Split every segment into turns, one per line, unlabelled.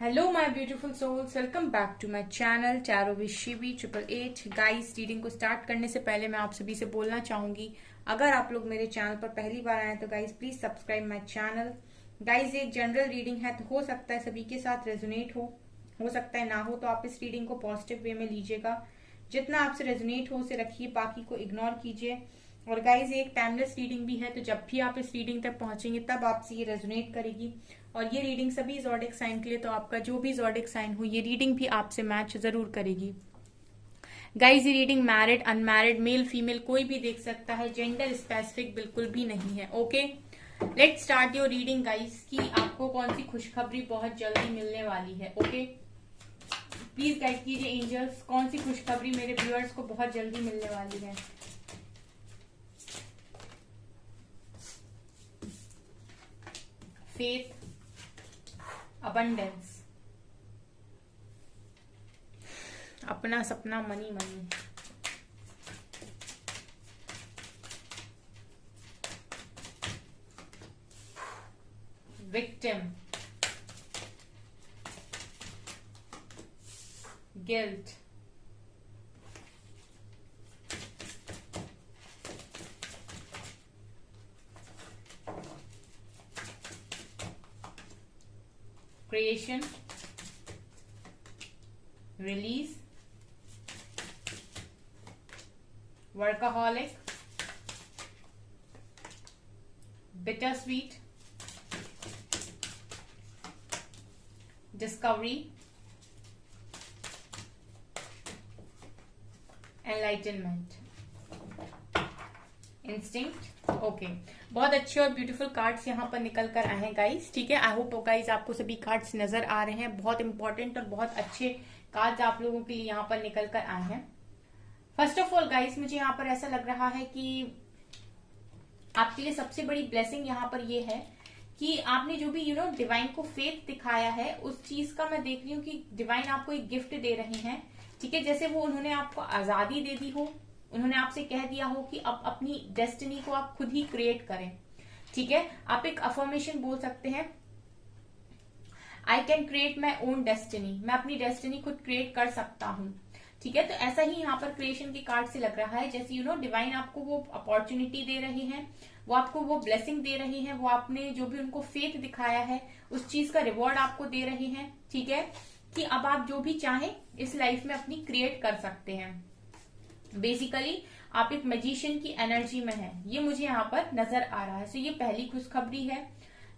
Hello my beautiful souls, welcome back to my channel tarot with Shivi 888। Guys, reading को start करने से पहले मैं आप सभी से बोलना चाहूंगी, अगर आप लोग मेरे चैनल पर पहली बार आए तो guys please subscribe my channel. Guys, एक जनरल रीडिंग है तो हो सकता है सभी के साथ रेजोनेट हो सकता है ना हो, तो आप इस रीडिंग को पॉजिटिव वे में लीजिएगा। जितना आपसे रेजोनेट हो उसे रखिए, बाकी को इग्नोर कीजिए। और गाइज, एक टाइमलेस रीडिंग भी है, तो जब भी आप इस रीडिंग तक पहुंचेंगे तब आपसे ये रेजोनेट करेगी। और ये रीडिंग सभी ज़ोडिक साइन के लिए, तो आपका जो भी ज़ोडिक साइन हो ये रीडिंग भी आपसे मैच जरूर करेगी। गाइज, ये reading married unmarried male female कोई भी देख सकता है, जेंडर स्पेसिफिक बिल्कुल भी नहीं है। Okay, let's start your reading guys कि आपको कौन सी खुशखबरी बहुत जल्दी मिलने वाली है। ओके, प्लीज गाइड कीजिए एंजल्स, कौन सी खुशखबरी मेरे व्यूअर्स को बहुत जल्दी मिलने वाली है। फेथ, अबंडेंस, अपना सपना, money money, victim, guilt, creation, release, workaholic, bitter sweet, discovery, enlightenment, instinct. Okay, बहुत अच्छे और ब्यूटीफुल कार्ड्स यहाँ पर निकल कर आए हैं गाइस। ठीक है, आई होप गाइस आपको सभी कार्ड्स नजर आ रहे हैं। बहुत इंपॉर्टेंट और बहुत अच्छे कार्ड्स आप लोगों के लिए यहाँ पर निकल कर आए हैं। फर्स्ट ऑफ ऑल गाइस, मुझे यहाँ पर ऐसा लग रहा है कि आपके लिए सबसे बड़ी ब्लेसिंग यहाँ पर ये है कि आपने जो भी डिवाइन को फेथ दिखाया है, उस चीज का मैं देख रही हूँ कि डिवाइन आपको एक गिफ्ट दे रहे हैं। ठीक है, जैसे वो उन्होंने आपको आजादी दे दी हो, उन्होंने आपसे कह दिया हो कि अब अपनी डेस्टिनी को आप खुद ही क्रिएट करें। ठीक है, आप एक अफर्मेशन बोल सकते हैं, I can create my own destiny, मैं अपनी डेस्टिनी खुद क्रिएट कर सकता हूँ। ठीक है, तो ऐसा ही यहाँ पर क्रिएशन के कार्ड से लग रहा है, जैसे डिवाइन आपको वो अपॉर्चुनिटी दे रहे हैं, वो आपको वो ब्लेसिंग दे रहे हैं, वो आपने जो भी उनको फेथ दिखाया है उस चीज का रिवॉर्ड आपको दे रहे हैं। ठीक है, कि अब आप जो भी चाहें इस लाइफ में अपनी क्रिएट कर सकते हैं। बेसिकली आप एक मैजिशियन की एनर्जी में हैं, ये मुझे यहाँ पर नजर आ रहा है। सो ये पहली खुशखबरी है।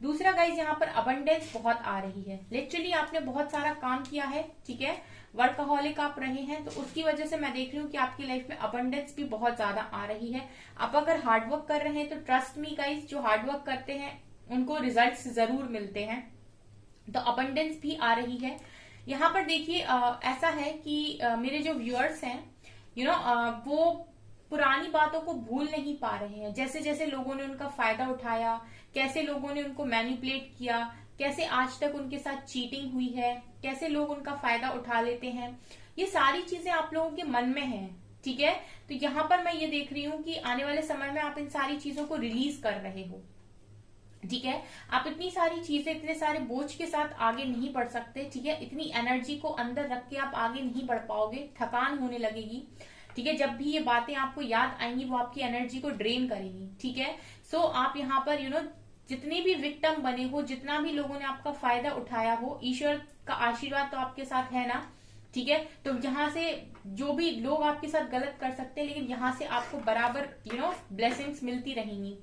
दूसरा गाइज, यहाँ पर अबंडेंस बहुत आ रही है। लिटरली आपने बहुत सारा काम किया है। ठीक है, वर्कaholic आप रहे हैं, तो उसकी वजह से मैं देख रही हूँ कि आपकी लाइफ में अबंडेंस भी बहुत ज्यादा आ रही है। आप अगर हार्डवर्क कर रहे हैं तो ट्रस्ट मी गाइज, जो हार्डवर्क करते हैं उनको रिजल्ट्स जरूर मिलते हैं। तो अबंडेंस भी आ रही है। यहाँ पर देखिए ऐसा है कि मेरे जो व्यूअर्स हैं वो पुरानी बातों को भूल नहीं पा रहे हैं। जैसे जैसे लोगों ने उनका फायदा उठाया, कैसे लोगों ने उनको मैनिपुलेट किया, कैसे आज तक उनके साथ चीटिंग हुई है, कैसे लोग उनका फायदा उठा लेते हैं, ये सारी चीजें आप लोगों के मन में हैं। ठीक है, तो यहाँ पर मैं ये देख रही हूँ कि आने वाले समय में आप इन सारी चीजों को रिलीज कर रहे हो। ठीक है, आप इतनी सारी चीजें, इतने सारे बोझ के साथ आगे नहीं बढ़ सकते। ठीक है, इतनी एनर्जी को अंदर रख के आप आगे नहीं बढ़ पाओगे, थकान होने लगेगी। ठीक है, जब भी ये बातें आपको याद आएंगी वो आपकी एनर्जी को ड्रेन करेंगी। ठीक है, सो आप यहाँ पर जितने भी विक्टिम बने हो, जितना भी लोगों ने आपका फायदा उठाया हो, ईश्वर का आशीर्वाद तो आपके साथ है ना। ठीक है, तो यहाँ से जो भी लोग आपके साथ गलत कर सकते हैं, लेकिन यहाँ से आपको बराबर ब्लेसिंग्स मिलती रहेंगी।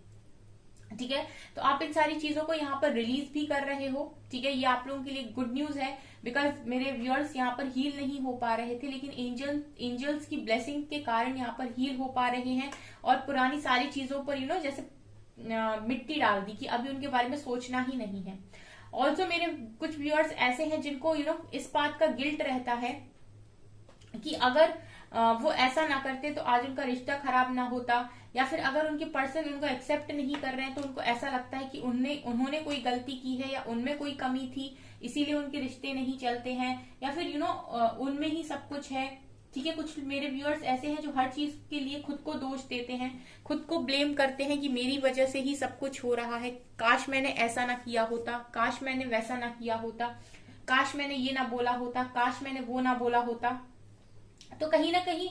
ठीक है, तो आप इन सारी चीजों को यहाँ पर रिलीज भी कर रहे हो। ठीक है, ये आप लोगों के लिए गुड न्यूज है, बिकॉज मेरे व्यूअर्स यहाँ पर हील नहीं हो पा रहे थे, लेकिन एंजल्स की ब्लेसिंग के कारण यहाँ पर हील हो पा रहे हैं। और पुरानी सारी चीजों पर जैसे मिट्टी डाल दी कि अभी उनके बारे में सोचना ही नहीं है। ऑल्सो मेरे कुछ व्यूअर्स ऐसे हैं जिनको इस बात का गिल्ट रहता है कि अगर वो ऐसा ना करते तो आज उनका रिश्ता खराब ना होता, या फिर अगर उनके पर्सन उनको एक्सेप्ट नहीं कर रहे हैं तो उनको ऐसा लगता है कि उन्होंने कोई गलती की है या उनमें कोई कमी थी, इसीलिए उनके रिश्ते नहीं चलते हैं, या फिर उनमें ही सब कुछ है। ठीक है, कुछ मेरे व्यूअर्स ऐसे हैं जो हर चीज के लिए खुद को दोष देते हैं, खुद को ब्लेम करते हैं कि मेरी वजह से ही सब कुछ हो रहा है, काश मैंने ऐसा ना किया होता, काश मैंने वैसा ना किया होता। काश मैंने ये ना बोला होता, काश मैंने वो ना बोला होता। तो कहीं ना कहीं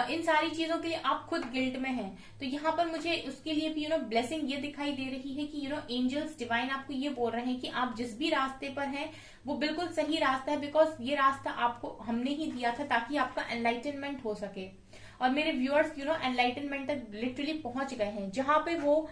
इन सारी चीजों के लिए आप खुद गिल्ट में हैं। तो यहाँ पर मुझे उसके लिए भी ब्लेसिंग ये दिखाई दे रही है कि एंजल्स डिवाइन आपको ये बोल रहे हैं कि आप जिस भी रास्ते पर हैं वो बिल्कुल सही रास्ता है, बिकॉज ये रास्ता आपको हमने ही दिया था ताकि आपका एनलाइटनमेंट हो सके। और मेरे व्यूअर्स एनलाइटनमेंट तक लिटरली पहुंच गए हैं, जहां पे वो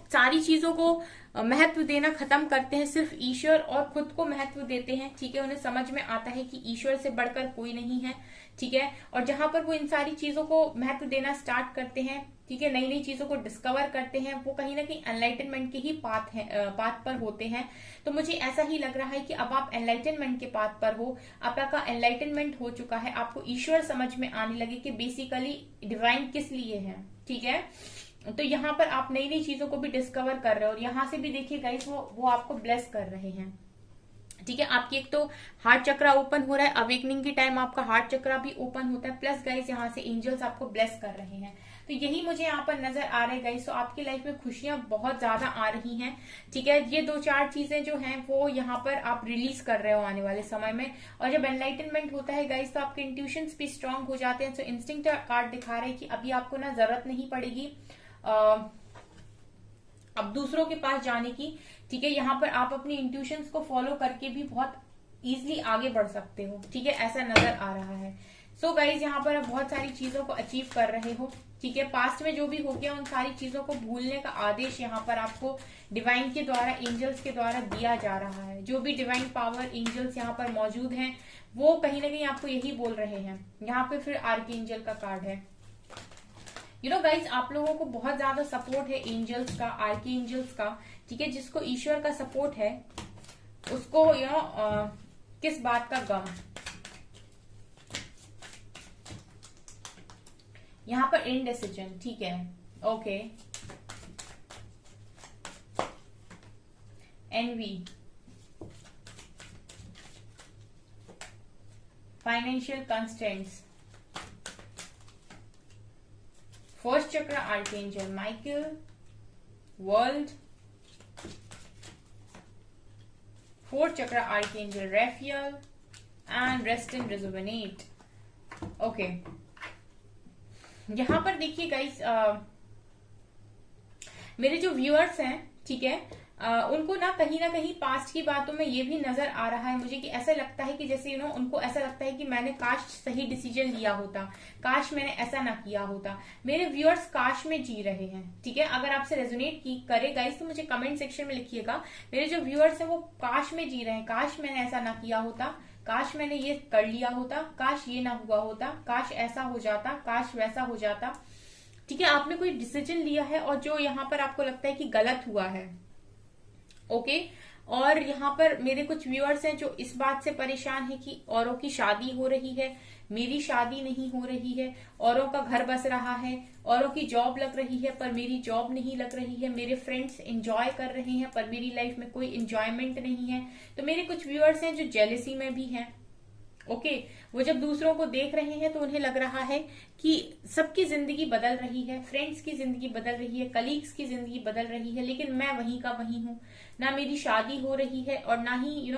सारी चीजों को महत्व देना खत्म करते हैं, सिर्फ ईश्वर और खुद को महत्व देते हैं। ठीक है, उन्हें समझ में आता है कि ईश्वर से बढ़कर कोई नहीं है। ठीक है, और जहां पर वो इन सारी चीजों को महत्व देना स्टार्ट करते हैं, ठीक है, नई नई चीजों को डिस्कवर करते हैं, वो कहीं ना कहीं एनलाइटनमेंट के ही पाथ पर होते हैं। तो मुझे ऐसा ही लग रहा है कि अब आप एनलाइटनमेंट के पाथ पर हो, आपका एनलाइटनमेंट हो चुका है, आपको ईश्वर समझ में आने लगे कि बेसिकली डिवाइन किस लिए है। ठीक है, तो यहाँ पर आप नई नई चीजों को भी डिस्कवर कर रहे हो, और यहाँ से भी देखिए गाइस वो आपको ब्लेस कर रहे हैं। ठीक है, आपकी एक तो हार्ट चक्रा ओपन हो रहा है, अवेकनिंग के टाइम आपका हार्ट चक्रा भी ओपन होता है, प्लस गाइस यहाँ से एंजल्स आपको ब्लेस कर रहे हैं। तो यही मुझे यहाँ पर नजर आ रहे हैं गाइस। तो आपकी लाइफ में खुशियां बहुत ज्यादा आ रही हैं। ठीक है, ये 2-4 चीजें जो हैं वो यहाँ पर आप रिलीज कर रहे हो आने वाले समय में। और जब एनलाइटनमेंट होता है गाइस तो आपके इंट्यूशंस भी स्ट्रांग हो जाते हैं। तो इंस्टिंक्ट कार्ड दिखा रहे हैं कि अभी आपको ना जरूरत नहीं पड़ेगी अब दूसरों के पास जाने की। ठीक है, यहाँ पर आप अपनी इंट्यूशंस को फॉलो करके भी बहुत इजीली आगे बढ़ सकते हो। ठीक है, ऐसा नजर आ रहा है। सो गाइज यहाँ पर आप बहुत सारी चीजों को अचीव कर रहे हो। ठीक है, पास्ट में जो भी हो गया उन सारी चीजों को भूलने का आदेश यहाँ पर आपको डिवाइन के द्वारा, एंजल्स के द्वारा दिया जा रहा है। जो भी डिवाइन पावर एंजल्स यहाँ पर मौजूद हैं वो कहीं ना कहीं आपको यही बोल रहे हैं। यहाँ पे फिर आर्कएंजल का कार्ड है। गाइज आप लोगों को बहुत ज्यादा सपोर्ट है एंजल्स का, आर्कएंजल्स का। ठीक है, जिसको ईश्वर का सपोर्ट है उसको किस बात का गम। यहाँ पर इनडिसीजन। ठीक है, okay, envy, financial constants, first chakra archangel Michael, world, fourth chakra archangel Raphael and rest and rejuvenate. Okay, यहां पर देखिए गाइस मेरे जो व्यूअर्स हैं, ठीक है, उनको ना कहीं पास्ट की बातों में ये भी नजर आ रहा है मुझे कि ऐसा लगता है कि जैसे उनको ऐसा लगता है कि मैंने काश सही डिसीजन लिया होता, काश मैंने ऐसा ना किया होता। मेरे व्यूअर्स काश में जी रहे हैं। ठीक है, अगर आपसे रेजोनेट करे गाइस तो मुझे कमेंट सेक्शन में लिखिएगा। मेरे जो व्यूअर्स हैं वो काश में जी रहे हैं, काश मैंने ऐसा ना किया होता, काश मैंने ये कर लिया होता, काश ये ना हुआ होता, काश ऐसा हो जाता, काश वैसा हो जाता। ठीक है, आपने कोई डिसीजन लिया है और जो यहाँ पर आपको लगता है कि गलत हुआ है। ओके, और यहाँ पर मेरे कुछ व्यूअर्स हैं जो इस बात से परेशान है कि औरों की शादी हो रही है, मेरी शादी नहीं हो रही है, औरों का घर बस रहा है, औरों की जॉब लग रही है पर मेरी जॉब नहीं लग रही है, मेरे फ्रेंड्स एंजॉय कर रहे हैं पर मेरी लाइफ में कोई एंजॉयमेंट नहीं है। तो मेरे कुछ व्यूअर्स हैं जो जेलसी में भी हैं। ओके, वो जब दूसरों को देख रहे हैं तो उन्हें लग रहा है कि सबकी जिंदगी बदल रही है, फ्रेंड्स की जिंदगी बदल रही है, कलीग्स की जिंदगी बदल रही है, लेकिन मैं वहीं का वहीं हूं। ना मेरी शादी हो रही है और ना ही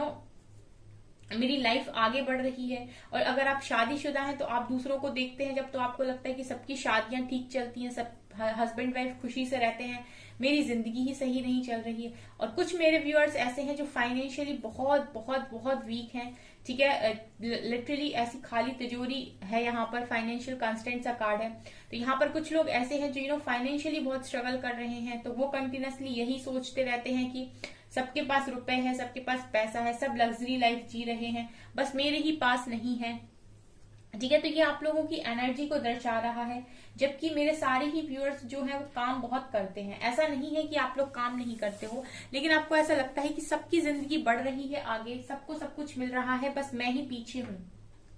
मेरी लाइफ आगे बढ़ रही है। और अगर आप शादीशुदा हैं तो आप दूसरों को देखते हैं जब, तो आपको लगता है कि सबकी शादियां ठीक चलती हैं, सब हस्बैंड वाइफ खुशी से रहते हैं, मेरी जिंदगी ही सही नहीं चल रही है। और कुछ मेरे व्यूअर्स ऐसे हैं जो फाइनेंशियली बहुत बहुत बहुत वीक हैं। ठीक है, लिटरली ऐसी खाली तिजोरी है। यहाँ पर फाइनेंशियल कंस्टेंट्स का कार्ड है। तो यहाँ पर कुछ लोग ऐसे हैं जो फाइनेंशियली बहुत स्ट्रगल कर रहे हैं। तो वो कंटिन्यूसली यही सोचते रहते हैं कि सबके पास रुपए है, सबके पास पैसा है, सब लग्जरी लाइफ जी रहे हैं, बस मेरे ही पास नहीं है। ठीक है, तो ये आप लोगों की एनर्जी को दर्शा रहा है। जबकि मेरे सारे ही व्यूअर्स जो है वो काम बहुत करते हैं। ऐसा नहीं है कि आप लोग काम नहीं करते हो, लेकिन आपको ऐसा लगता है कि सबकी जिंदगी बढ़ रही है आगे, सबको सब कुछ मिल रहा है, बस मैं ही पीछे हूँ।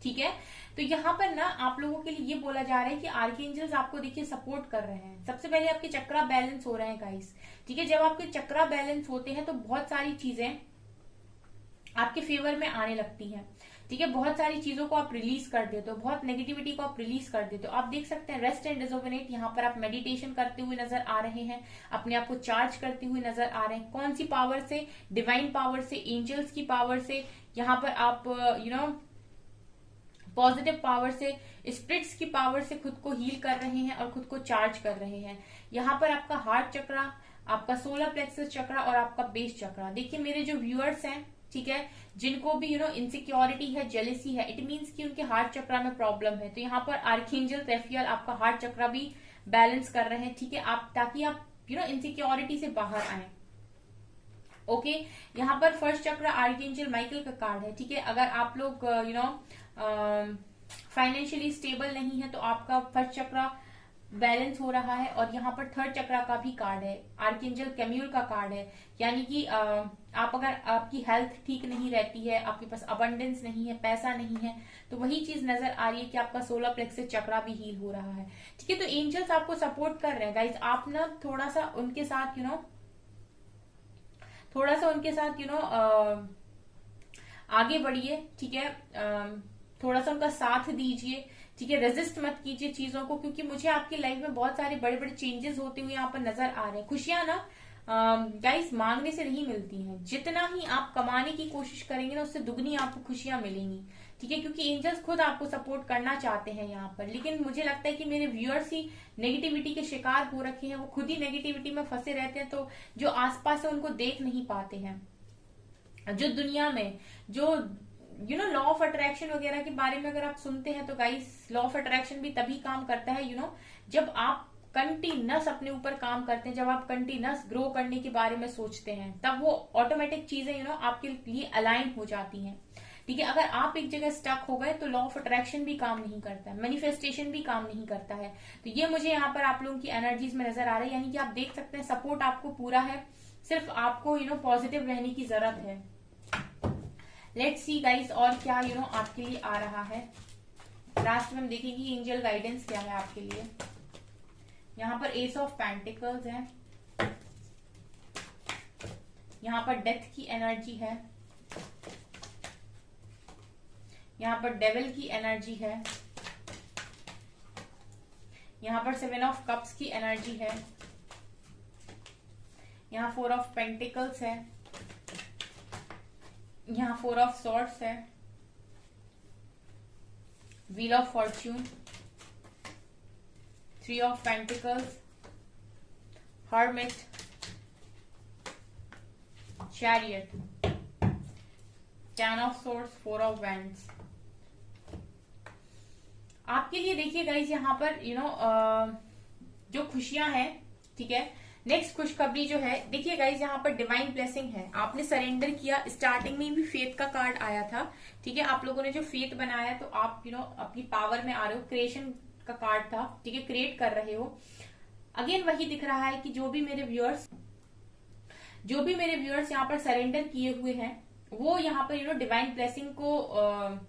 ठीक है, तो यहाँ पर ना आप लोगों के लिए ये बोला जा रहा है कि आर्कएंजल्स आपको देखिए सपोर्ट कर रहे हैं। सबसे पहले आपके चक्रा बैलेंस हो रहे हैं गाइस। ठीक है, जब आपके चक्रा बैलेंस होते हैं तो बहुत सारी चीजें आपके फेवर में आने लगती हैं। ठीक है, बहुत सारी चीजों को आप रिलीज कर देते हो, बहुत नेगेटिविटी को आप रिलीज कर देते हो। आप देख सकते हैं रेस्ट एंड रिजुविनेट, यहाँ पर आप मेडिटेशन करते हुए नजर आ रहे हैं, अपने आप को चार्ज करते हुए नजर आ रहे हैं। कौन सी पावर से? डिवाइन पावर से, एंजल्स की पावर से। यहाँ पर आप पॉजिटिव पावर से, स्पिरिट्स की पावर से खुद को हील कर रहे हैं और खुद को चार्ज कर रहे हैं। यहाँ पर आपका हार्ट चक्रा, आपका सोलर प्लेक्सस चक्रा और आपका बेस चक्रा। देखिए मेरे जो व्यूअर्स हैं, ठीक है, जिनको भी इनसिक्योरिटी है, जेलेसी है, इट मीन्स कि उनके हार्ट चक्रा में प्रॉब्लम है, तो यहाँ पर आर्कएंजल रेफियल आपका हार्ट चक्रा भी बैलेंस कर रहे हैं। ठीक है, आप ताकि आप इनसिक्योरिटी से बाहर आए। ओके, यहाँ पर फर्स्ट चक्र आर्कएंजल माइकल का कार्ड है। ठीक है, अगर आप लोग फाइनेंशियली स्टेबल नहीं है तो आपका फर्स्ट चक्र बैलेंस हो रहा है। और यहाँ पर थर्ड चक्र का भी कार्ड है, आर्कएंजल कैम्यूल का कार्ड है। यानी कि आप अगर आपकी हेल्थ ठीक नहीं रहती है, आपके पास अबंडेंस नहीं है, पैसा नहीं है, तो वही चीज नजर आ रही है कि आपका सोलर प्लेक्सस चक्रा भी हील हो रहा है। ठीक है, तो एंजल्स आपको सपोर्ट कर रहे हैं गाइज। आप ना थोड़ा सा उनके साथ आगे बढ़िए। ठीक है, थोड़ा सा उनका साथ दीजिए। ठीक है, रेजिस्ट मत कीजिए चीजों को, क्योंकि मुझे आपकी लाइफ में बहुत सारे बड़े बड़े चेंजेस होते हुए यहाँ पर नजर आ रहे हैं। खुशियां ना गाइस मांगने से नहीं मिलती हैं, जितना ही आप कमाने की कोशिश करेंगे ना उससे दुगनी आपको खुशियां मिलेंगी। ठीक है, क्योंकि एंजल्स खुद आपको सपोर्ट करना चाहते हैं यहाँ पर, लेकिन मुझे लगता है कि मेरे व्यूअर्स ही नेगेटिविटी के शिकार हो रखे हैं, वो खुद ही नेगेटिविटी में फंसे रहते हैं, तो जो आसपास है उनको देख नहीं पाते हैं। जो दुनिया में जो लॉ ऑफ अट्रैक्शन वगैरह के बारे में अगर आप सुनते हैं तो गाइस, लॉ ऑफ अट्रैक्शन भी तभी काम करता है जब आप कंटिन्यूस अपने ऊपर काम करते हैं, जब आप कंटिन्यूस ग्रो करने के बारे में सोचते हैं, तब वो ऑटोमेटिक चीजें आपके लिए अलाइन हो जाती हैं। ठीक है, अगर आप एक जगह स्टक हो गए तो लॉ ऑफ अट्रैक्शन भी काम नहीं करता है, मैनिफेस्टेशन भी काम नहीं करता है। तो ये मुझे यहाँ पर आप लोगों की एनर्जीज में नजर आ रहा है, यानी कि आप देख सकते हैं सपोर्ट आपको पूरा है, सिर्फ आपको पॉजिटिव रहने की जरूरत है। लेट्स सी गाइस और क्या आपके लिए आ रहा है। लास्ट में हम देखेंगे एंजल गाइडेंस क्या है आपके लिए। यहाँ पर एस ऑफ पेंटिकल्स है, यहाँ पर डेथ की एनर्जी है, यहाँ पर डेविल की एनर्जी है, यहाँ पर 7 ऑफ कप्स की एनर्जी है, यहाँ 4 ऑफ पेंटिकल्स है, यहाँ 4 ऑफ सॉर्ड्स है, wheel of Fortune, 3 of pentacles, hermit, chariot, 10 of swords, 4 of wands. आपके लिए देखिए गाइस यहाँ पर जो खुशियां हैं, ठीक है, नेक्स्ट खुशखबरी जो है, देखिए गाइज यहाँ पर डिवाइन ब्लेसिंग है। आपने सरेंडर किया, स्टार्टिंग में भी फेथ का कार्ड आया था। ठीक है, आप लोगों ने जो फेथ बनाया तो आप अपनी पावर में आ रहे हो, क्रिएशन का कार्ड था। ठीक है, क्रिएट कर रहे हो। अगेन वही दिख रहा है कि जो भी मेरे व्यूअर्स यहाँ पर सरेंडर किए हुए हैं वो यहाँ पर डिवाइन ब्लेसिंग को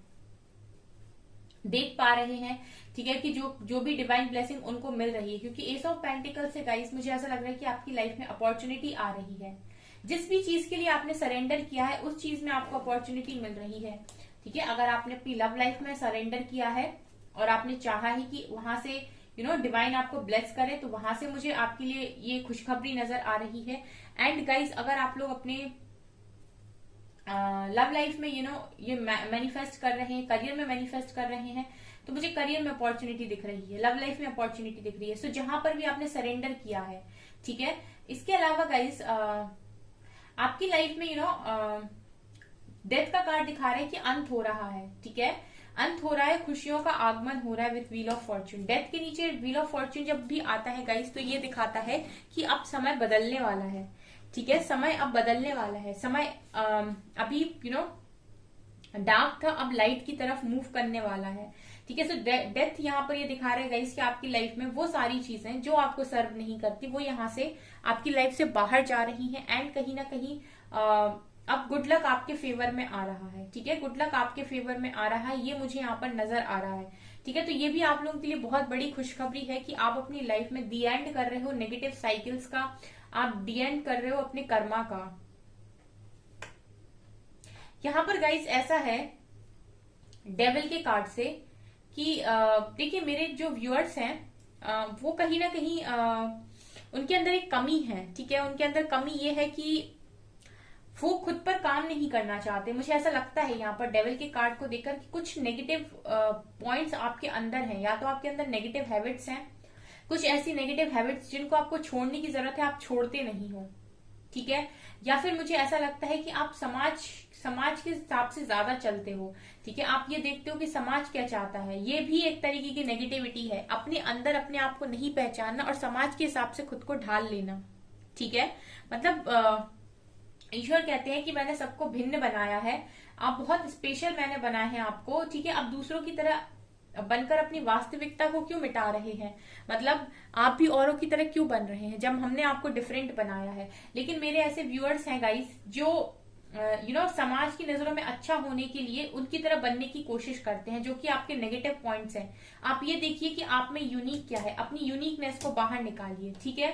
देख पा रहे हैं। ठीक है, कि जो भी डिवाइन ब्लेसिंग उनको मिल रही है, क्योंकि एस ऑफ पेंटिकल से गाइस मुझे ऐसा लग रहा है कि आपकी लाइफ में अपॉर्चुनिटी आ रही है। जिस भी चीज के लिए आपने सरेंडर किया है उस चीज में आपको अपॉर्चुनिटी मिल रही है। ठीक है, अगर आपने अपनी लव लाइफ में सरेंडर किया है और आपने चाहा है कि वहां से डिवाइन आपको ब्लेस करे, तो वहां से मुझे आपके लिए ये खुशखबरी नजर आ रही है। एंड गाइस अगर आप लोग अपने लव लाइफ में ये मैनिफेस्ट कर रहे हैं, करियर में मैनिफेस्ट कर रहे हैं, तो मुझे करियर में अपॉर्चुनिटी दिख रही है, लव लाइफ में अपॉर्चुनिटी दिख रही है। सो जहां पर भी आपने सरेंडर किया है, ठीक है। इसके अलावा गाइस आपकी लाइफ में डेथ का कार्ड दिखा रहा है कि अंत हो रहा है। ठीक है, अंत हो रहा है, खुशियों का आगमन हो रहा है with wheel of Fortune. Death के नीचे व्हील ऑफ फॉर्च्यून जब भी आता है गाइस, तो ये दिखाता है कि अब समय बदलने वाला है। ठीक है, समय अब बदलने वाला है। समय अभी डार्क था, अब लाइट की तरफ मूव करने वाला है। ठीक है, सो डेथ यहाँ पर ये दिखा रहा है गाइस कि आपकी लाइफ में वो सारी चीजें जो आपको सर्व नहीं करती वो यहाँ से आपकी लाइफ से बाहर जा रही हैं। एंड कहीं ना कहीं अब गुड लक आपके फेवर में आ रहा है। ठीक है, गुड लक आपके फेवर में आ रहा है, ये मुझे यहाँ पर नजर आ रहा है। ठीक है, तो ये भी आप लोगों के लिए बहुत बड़ी खुशखबरी है कि आप अपनी लाइफ में दी एंड कर रहे हो नेगेटिव साइकिल्स का, आप दी एंड कर रहे हो अपने कर्मा का। यहाँ पर गाइस ऐसा है डेविल के कार्ड से कि देखिए मेरे जो व्यूअर्स हैं वो कहीं ना कहीं उनके अंदर एक कमी है, ठीक है। उनके अंदर कमी ये है कि वो खुद पर काम नहीं करना चाहते। मुझे ऐसा लगता है यहाँ पर डेविल के कार्ड को देखकर कि कुछ नेगेटिव पॉइंट्स आपके अंदर हैं, या तो आपके अंदर नेगेटिव हैबिट्स हैं, कुछ ऐसी नेगेटिव हैबिट्स जिनको आपको छोड़ने की जरूरत है, आप छोड़ते नहीं हो, ठीक है। या फिर मुझे ऐसा लगता है कि आप समाज के हिसाब से ज्यादा चलते हो, ठीक है। आप ये देखते हो कि समाज क्या चाहता है, ये भी एक तरीके की नेगेटिविटी है। अपने अंदर अपने आप को नहीं पहचानना और समाज के हिसाब से खुद को ढाल लेना, ठीक है। मतलब ईश्वर कहते हैं कि मैंने सबको भिन्न बनाया है, आप बहुत स्पेशल मैंने बनाए हैं आपको, ठीक है। आप दूसरों की तरह बनकर अपनी वास्तविकता को क्यों मिटा रहे हैं? मतलब आप भी औरों की तरह क्यों बन रहे हैं जब हमने आपको डिफरेंट बनाया है? लेकिन मेरे ऐसे व्यूअर्स हैं गाइस जो समाज की नजरों में अच्छा होने के लिए उनकी तरह बनने की कोशिश करते हैं, जो कि आपके नेगेटिव पॉइंट्स हैं। आप ये देखिए कि आप में यूनिक क्या है, अपनी यूनिकनेस को बाहर निकालिए, ठीक है।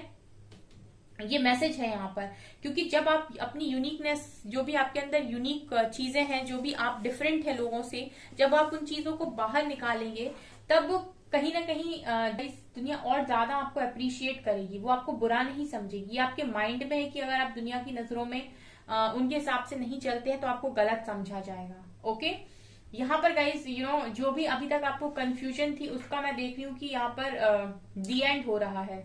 ये मैसेज है यहाँ पर, क्योंकि जब आप अपनी यूनिकनेस, जो भी आपके अंदर यूनिक चीजें हैं, जो भी आप डिफरेंट है लोगों से, जब आप उन चीजों को बाहर निकालेंगे तब कहीं ना कहीं इस दुनिया और ज्यादा आपको अप्रिशिएट करेगी, वो आपको बुरा नहीं समझेगी। ये आपके माइंड में है कि अगर आप दुनिया की नजरों में उनके हिसाब से नहीं चलते हैं तो आपको गलत समझा जाएगा, ओके। यहाँ पर गाइस जो भी अभी तक आपको कंफ्यूजन थी उसका मैं देख रही हूँ कि यहाँ पर दी एंड हो रहा है,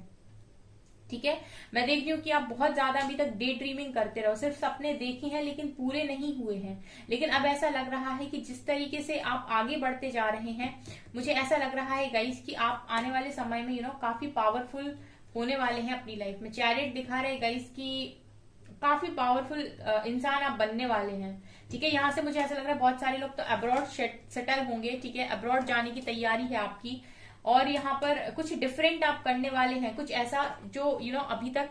ठीक है। मैं देख रही हूँ कि आप बहुत ज्यादा अभी तक डे ड्रीमिंग करते रहो, सिर्फ सपने देखे हैं लेकिन पूरे नहीं हुए हैं। लेकिन अब ऐसा लग रहा है कि जिस तरीके से आप आगे बढ़ते जा रहे हैं, मुझे ऐसा लग रहा है गाइस कि आप आने वाले समय में काफी पावरफुल होने वाले हैं अपनी लाइफ में। चैरिट दिखा रहे गाइस कि काफी पावरफुल इंसान आप बनने वाले हैं, ठीक है। यहाँ से मुझे ऐसा लग रहा है बहुत सारे लोग तो अब्रॉड सेटल होंगे, ठीक है। अब्रॉड जाने की तैयारी है आपकी, और यहाँ पर कुछ डिफरेंट आप करने वाले हैं, कुछ ऐसा जो अभी तक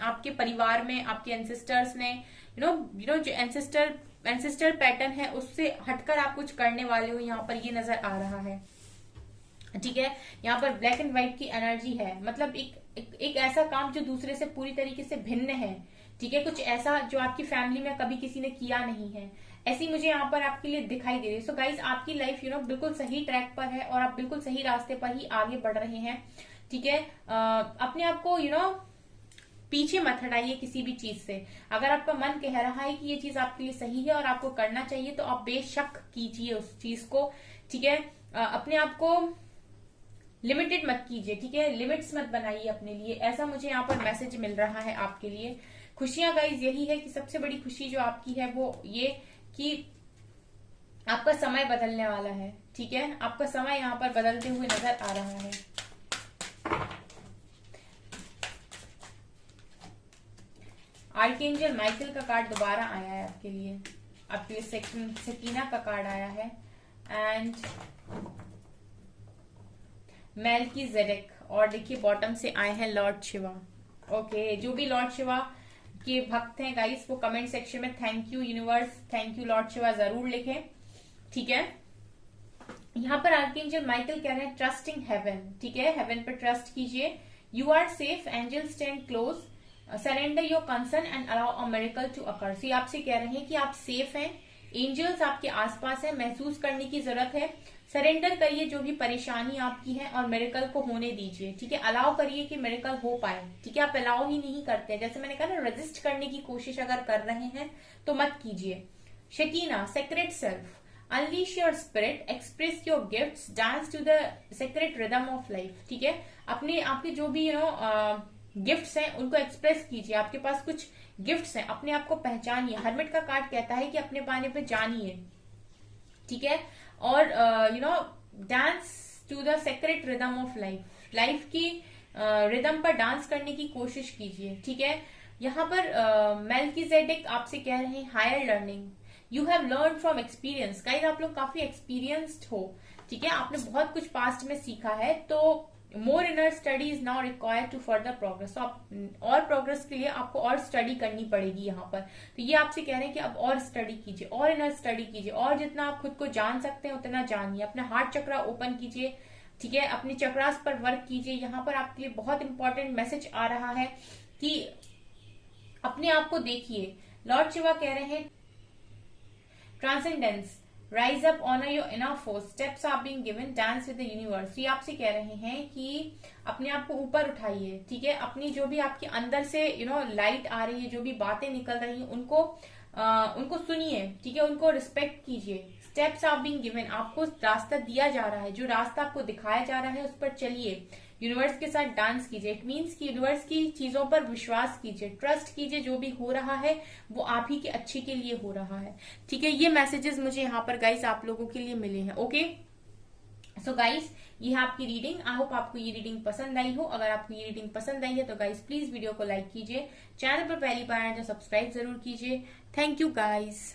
आपके परिवार में आपके एंसेस्टर्स ने जो एंसेस्टर पैटर्न है उससे हटकर आप कुछ करने वाले हो, यहाँ पर ये नजर आ रहा है, ठीक है। यहाँ पर ब्लैक एंड व्हाइट की एनर्जी है, मतलब एक ऐसा काम जो दूसरे से पूरी तरीके से भिन्न है, ठीक है। कुछ ऐसा जो आपकी फैमिली में कभी किसी ने किया नहीं है, ऐसी मुझे यहाँ पर आपके लिए दिखाई दे रही है। सो गाइज आपकी लाइफ बिल्कुल सही ट्रैक पर है और आप बिल्कुल सही रास्ते पर ही आगे बढ़ रहे हैं, ठीक है। अपने आप को पीछे मत हटाइए किसी भी चीज से। अगर आपका मन कह रहा है कि ये चीज आपके लिए सही है और आपको करना चाहिए तो आप बेशक कीजिए उस चीज को, ठीक है। अपने आप को लिमिटेड मत कीजिए, ठीक है। लिमिट्स मत बनाइए अपने लिए, ऐसा मुझे यहाँ पर मैसेज मिल रहा है आपके लिए। खुशियां गाइज यही है कि सबसे बड़ी खुशी जो आपकी है वो ये कि आपका समय बदलने वाला है, ठीक है। आपका समय यहाँ पर बदलते हुए नजर आ रहा है। आर्कएंजल माइकल का कार्ड दोबारा आया है आपके लिए, आपके लिए सकीना का कार्ड आया है, एंड मेल्कीजेडेक, और देखिए बॉटम से आए हैं लॉर्ड शिवा, ओके। जो भी लॉर्ड शिवा के भक्त हैं गाइस वो कमेंट सेक्शन में thank you universe, thank you Lord Shiva जरूर लिखें, ठीक है। यहाँ पर आर्कएंजल माइकल कह रहे हैं ट्रस्टिंग हेवन, ठीक है। हेवन पर ट्रस्ट कीजिए, you are safe, angel stand close, surrender your concern and allow a miracle to occur. See आपसे कह रहे हैं कि आप सेफ हैं, एंजल्स आपके आसपास है, महसूस करने की जरूरत है, सरेंडर करिए जो भी परेशानी आपकी है और मिरेकल को होने दीजिए, ठीक है। अलाउ करिए कि मिरेकल हो पाए, ठीक है। आप अलाउ ही नहीं करते, जैसे मैंने कहा ना, रेजिस्ट करने की कोशिश अगर कर रहे हैं तो मत कीजिए। Shekinah, secret self, unleash your spirit, express your gifts, dance to the secret rhythm of life, ठीक है। अपने आपके जो भी गिफ्ट्स हैं उनको एक्सप्रेस कीजिए, आपके पास कुछ गिफ्ट्स हैं, अपने आप को पहचानिए। हर्मिट का कार्ड कहता है कि अपने पाने पे जानिए, ठीक है। और dance to the secret rhythm of life, life की रिदम पर डांस करने की कोशिश कीजिए, ठीक है। यहाँ पर मेल्कीजेडेक आपसे कह रहे हैं higher learning, you have learn from experience. Guys आप लोग काफी एक्सपीरियंस्ड हो, ठीक है। आपने बहुत कुछ पास्ट में सीखा है, तो more inner study is now required to further progress. तो आप और प्रोग्रेस के लिए आपको और स्टडी करनी पड़ेगी यहाँ पर। तो ये आपसे कह रहे हैं कि अब और स्टडी कीजिए, और इनर स्टडी कीजिए, और जितना आप खुद को जान सकते हैं उतना जानिए। अपना हार्ट चक्रा ओपन कीजिए, ठीक है। अपने चक्रास पर वर्क कीजिए। यहाँ पर आपके लिए बहुत इंपॉर्टेंट मैसेज आ रहा है कि अपने आप को देखिए। लॉर्ड शिवा कह रहे हैं transcendence, rise up, honour your enough force, steps are being given, dance with the universe. ये आपसे कह रहे हैं कि अपने आप को ऊपर उठाइए, ठीक है। अपनी जो भी आपके अंदर से लाइट आ रही है, जो भी बातें निकल रही हैं, उनको सुनिए, ठीक है, उनको रिस्पेक्ट कीजिए। स्टेप्स आर बीइंग गिवन, आपको रास्ता दिया जा रहा है, जो रास्ता आपको दिखाया जा रहा है उस पर चलिए। यूनिवर्स के साथ डांस कीजिए। इट मीन्स कि यूनिवर्स की चीजों पर विश्वास कीजिए, ट्रस्ट कीजिए, जो भी हो रहा है वो आप ही के अच्छे के लिए हो रहा है, ठीक है। ये मैसेजेस मुझे यहाँ पर गाइस आप लोगों के लिए मिले हैं। ओके, सो गाइस ये है आपकी रीडिंग। आई होप आपको ये रीडिंग पसंद आई हो। अगर आपको ये रीडिंग पसंद आई है तो गाइस प्लीज वीडियो को लाइक कीजिए, चैनल पर पहली बार आए तो सब्सक्राइब जरूर कीजिए। Thank you guys.